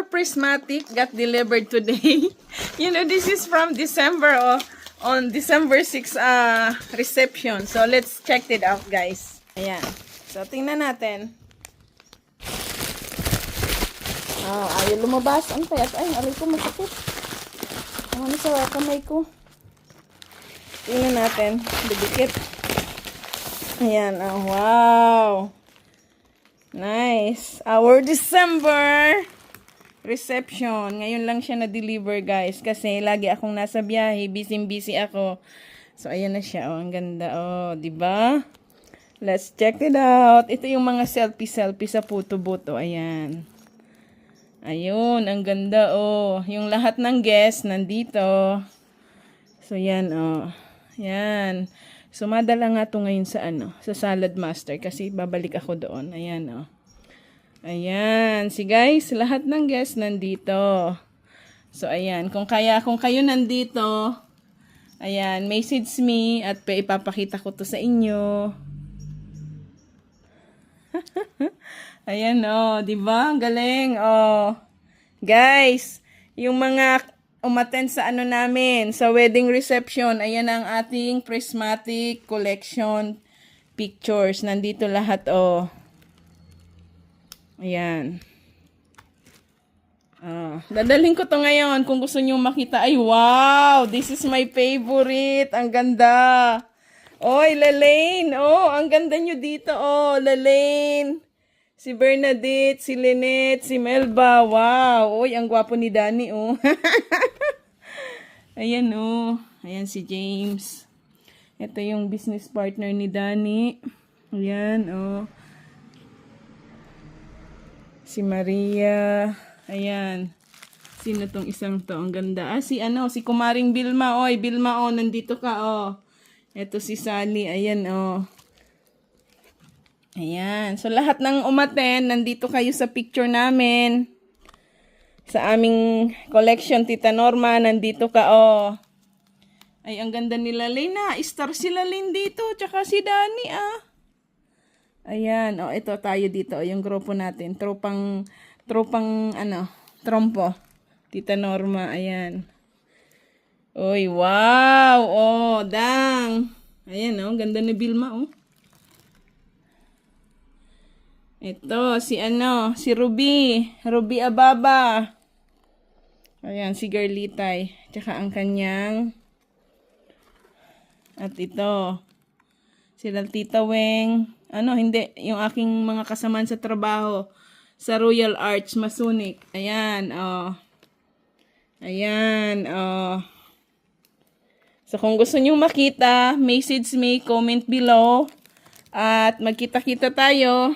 more prismatic got delivered today. You know, this is from December, on December 6 reception. So, let's check it out, guys. Ayan. So, tingnan natin. Oh, ayaw lumabas. Ang payat. Ay, aray ko, masakit. Ano sa kamay ko? Tingnan natin. Didikit. Ayan. Oh, wow. Nice. Our December reception. Ngayon lang siya na-deliver, guys. Kasi lagi akong nasa biyahe. Busy ako. So, ayan na siya. Oh, ang ganda. Oh, diba? Let's check it out. Ito yung mga selfie sa puto-buto. Ayan. Ayun. Ang ganda, oh. Yung lahat ng guests nandito. So, yan, oh. Yan. So, madala nga ito ngayon sa sa Salad Master kasi babalik ako doon. Ayan, oh. Ayan. Si guys, lahat ng guests nandito. So, ayan. Kung kayo nandito, ayan, message me at ipapakita ko to sa inyo. Ayan, oh. Diba? Ang galing, oh. Guys, yung mga umattend sa namin, sa wedding reception, ayan ang ating prismatic collection pictures. Nandito lahat, oh. Ayan. Dadalhin ko to ngayon kung gusto nyo makita. Ay, wow! This is my favorite. Ang ganda. Oy, Lalaine. Oh, ang ganda nyo dito, oh. Lalaine. Si Bernadette, si Lynette, si Melba. Wow. Oy, ang gwapo ni Danny, oh. Ayan, oh. Ayan si James. Ito yung business partner ni Danny. Ayan, oh. Si Maria. Ayan. Sino tong isang to? Ang ganda. Si Kumaring Bilma. Oy, Bilma, oh. Nandito ka, oh. Ito si Sally. Ayan, oh. Ayan. So, lahat ng umaten, nandito kayo sa picture namin. Sa aming collection, Tita Norma, nandito ka, oh. Ay, ang ganda nila, Lena. Star sila, Lynn, dito. Tsaka si Danny, ah. Ayan, oh, ito tayo dito. Yung grupo natin. Tropang, trompo. Tita Norma, ayan. Uy, wow. Oh, dang. Ayan, oh, ganda ni Bilma, oh. Ito, si Ruby. Ruby Ababa. Ayan, si Girlitay. Tsaka ang kanyang. At ito. Sila Tita Weng. Hindi. Yung aking mga kasamaan sa trabaho. Sa Royal Arts, Masonic. Ayan, oh. Ayan, oh. So, kung gusto nyo makita, message me, comment below. At magkita-kita tayo.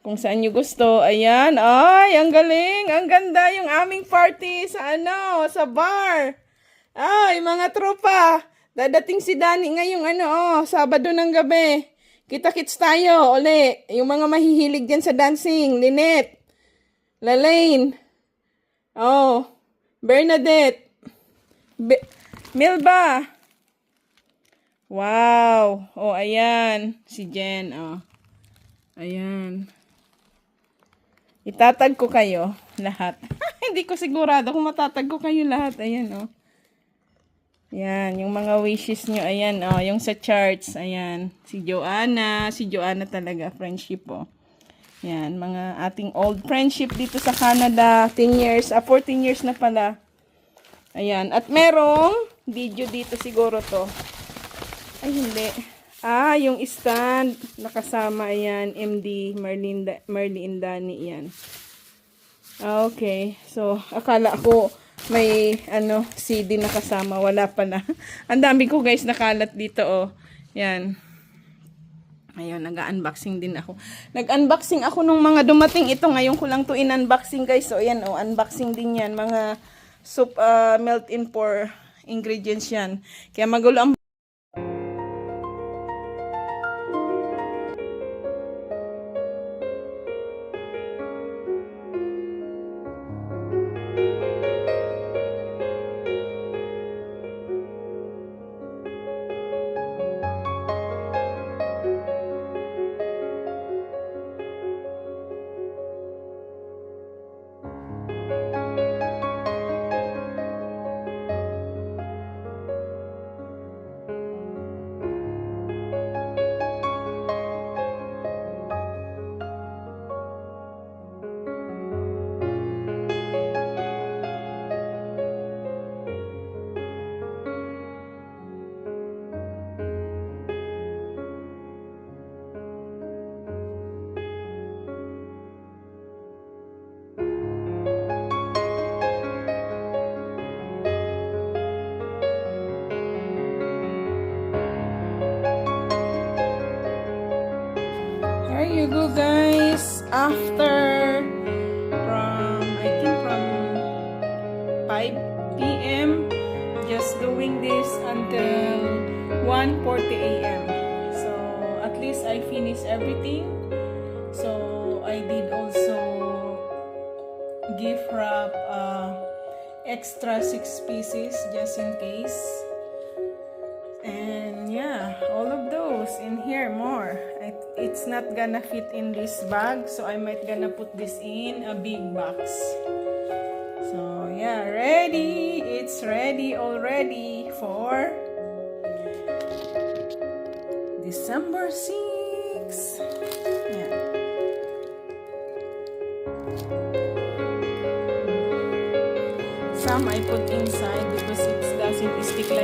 Kung saan nyo gusto. Ayan. Ay, ang galing. Ang ganda yung aming party sa sa bar. Ay, mga tropa. Dadating si Danny ngayong Sabado ng gabi. Kita-kits tayo. Uli. Yung mga mahihilig dyan sa dancing. Lynette. Lalaine. Oh. Bernadette. Milba. Wow. Oh, ayan. Si Jen. Oh. Ayan. Itatag ko kayo lahat. Hindi ko sigurado kung matatag ko kayo lahat. Ayan, oh. Ayan, yung mga wishes nyo. Ayan, oh. Yung sa charts. Ayan. Si Joanna talaga. Friendship, oh. Ayan, mga ating old friendship dito sa Canada. 10 years. 14 years na pala. Ayan. At merong video dito siguro to. Ay, hindi. Yung stand, nakasama, ayan, MD, Marlene Dani, yan. Okay, so, akala ko may, CD nakasama, wala pala. Ang dami ko, guys, nakalat dito, oh. Yan. Ayun, nag-unboxing din ako. Nag-unboxing ako nung mga dumating. Ito, ngayon ko lang to in-unboxing, guys. So, ayan, oh, unboxing din yan. Mga soup, melt-in pour ingredients yan. Kaya magulo ang There you go, guys. After I think from 5 p.m. just doing this until 1:40 a.m. So at least I finished everything. So I did also gift wrap extra 6 pieces just in case. And yeah, all of those in here more. It's not gonna fit in this bag, so I might gonna put this in a big box. So yeah, ready. It's ready already for December 6. Yeah. Some I put inside because it doesn't stick like